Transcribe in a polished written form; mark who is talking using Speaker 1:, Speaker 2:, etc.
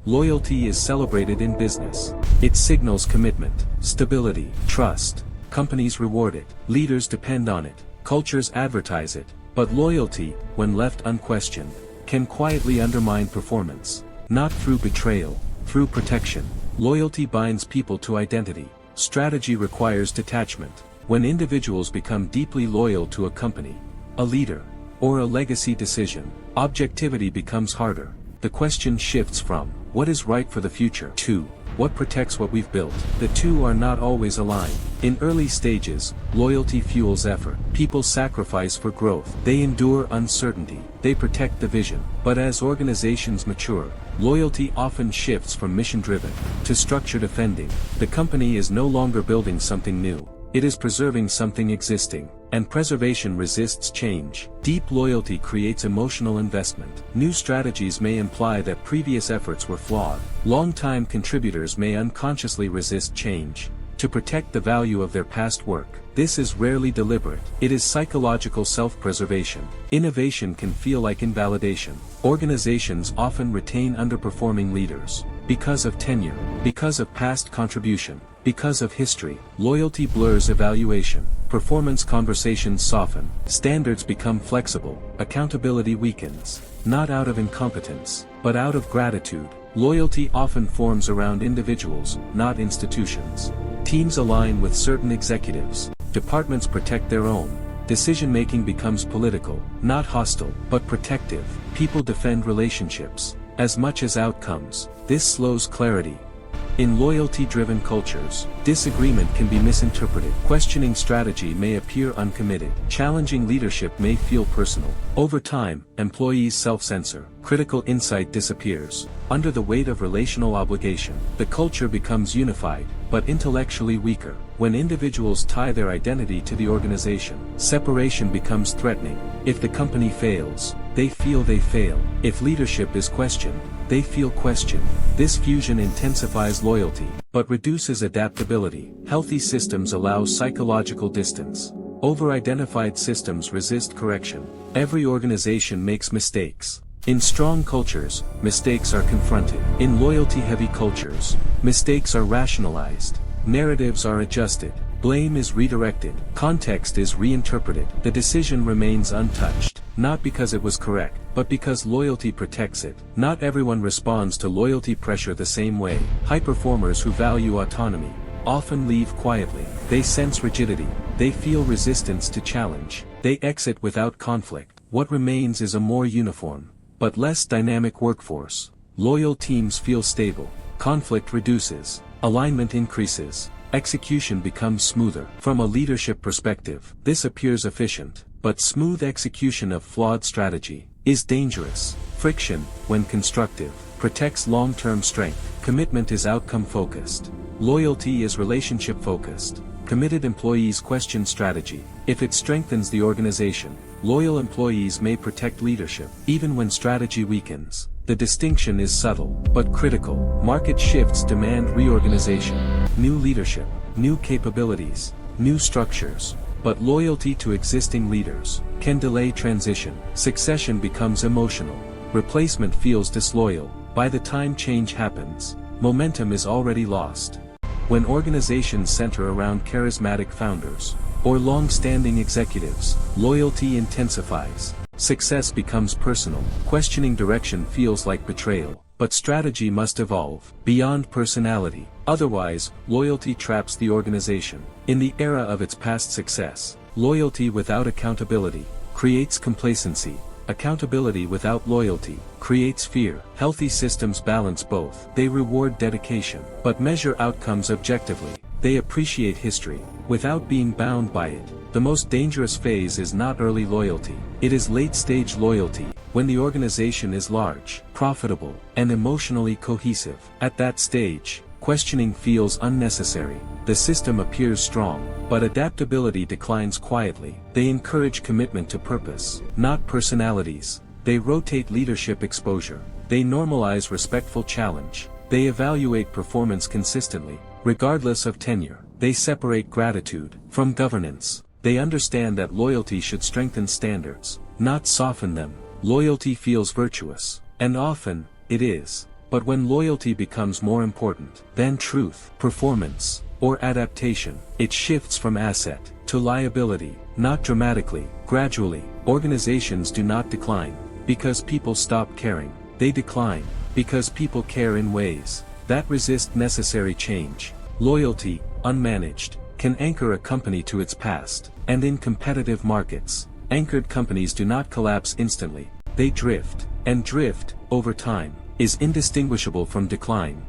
Speaker 1: Loyalty is celebrated in business. It signals commitment, stability, trust. Companies reward it, leaders depend on it, cultures advertise it. But loyalty, when left unquestioned, can quietly undermine performance. Not through betrayal, through protection. Loyalty binds people to identity. Strategy requires detachment. When individuals become deeply loyal to a company, a leader, or a legacy decision, objectivity becomes harder. The question shifts from, what is right for the future, to, what protects what we've built? The two are not always aligned. In early stages, loyalty fuels effort. People sacrifice for growth. They endure uncertainty. They protect the vision. But as organizations mature, loyalty often shifts from mission-driven to structure-defending. The company is no longer building something new. It is preserving something existing, and preservation resists change. Deep loyalty creates emotional investment. New strategies may imply that previous efforts were flawed. Long-time contributors may unconsciously resist change to protect the value of their past work. This is rarely deliberate. It is psychological self-preservation. Innovation can feel like invalidation. Organizations often retain underperforming leaders because of tenure, because of past contribution, because of history. Loyalty blurs evaluation. Performance conversations soften. Standards become flexible. Accountability weakens. Not out of incompetence, but out of gratitude. Loyalty often forms around individuals, not institutions. Teams align with certain executives. Departments protect their own. Decision-making becomes political, not hostile, but protective. People defend relationships as much as outcomes. This slows clarity. In loyalty-driven cultures, disagreement can be misinterpreted. Questioning strategy may appear uncommitted. Challenging leadership may feel personal. Over time, employees self-censor. Critical insight disappears. Under the weight of relational obligation, the culture becomes unified, but intellectually weaker. When individuals tie their identity to the organization, separation becomes threatening. If the company fails, they feel they fail. If leadership is questioned, they feel questioned. This fusion intensifies loyalty, but reduces adaptability. Healthy systems allow psychological distance. Over-identified systems resist correction. Every organization makes mistakes. In strong cultures, mistakes are confronted. In loyalty-heavy cultures, mistakes are rationalized. Narratives are adjusted. Blame is redirected. Context is reinterpreted. The decision remains untouched, not because it was correct, but because loyalty protects it. Not everyone responds to loyalty pressure the same way. High performers who value autonomy often leave quietly. They sense rigidity. They feel resistance to challenge. They exit without conflict. What remains is a more uniform, but less dynamic workforce. Loyal teams feel stable. Conflict reduces. Alignment increases. Execution becomes smoother. From a leadership perspective, this appears efficient, but smooth execution of flawed strategy is dangerous. Friction, when constructive, protects long-term strength. Commitment is outcome-focused. Loyalty is relationship-focused. Committed employees question strategy. If it strengthens the organization, loyal employees may protect leadership, even when strategy weakens. The distinction is subtle, but critical. Market shifts demand reorganization. New leadership, new capabilities, new structures. But loyalty to existing leaders can delay transition. Succession becomes emotional. Replacement feels disloyal. By the time change happens, momentum is already lost. When organizations center around charismatic founders or long-standing executives, loyalty intensifies. Success becomes personal. Questioning direction feels like betrayal. But strategy must evolve beyond personality. Otherwise, loyalty traps the organization. In the era of its past success, loyalty without accountability creates complacency. Accountability without loyalty creates fear. Healthy systems balance both. They reward dedication, but measure outcomes objectively. They appreciate history, without being bound by it. The most dangerous phase is not early loyalty. It is late-stage loyalty, when the organization is large, profitable, and emotionally cohesive. At that stage, questioning feels unnecessary. The system appears strong, but adaptability declines quietly. They encourage commitment to purpose, not personalities. They rotate leadership exposure. They normalize respectful challenge. They evaluate performance consistently, regardless of tenure. They separate gratitude from governance. They understand that loyalty should strengthen standards, not soften them. Loyalty feels virtuous, and often, it is. But when loyalty becomes more important than truth, performance, or adaptation, it shifts from asset to liability, not dramatically, gradually. Organizations do not decline because people stop caring. They decline because people care in ways that resist necessary change. Loyalty, unmanaged, can anchor a company to its past, and in competitive markets, anchored companies do not collapse instantly. They drift, and drift, over time, is indistinguishable from decline.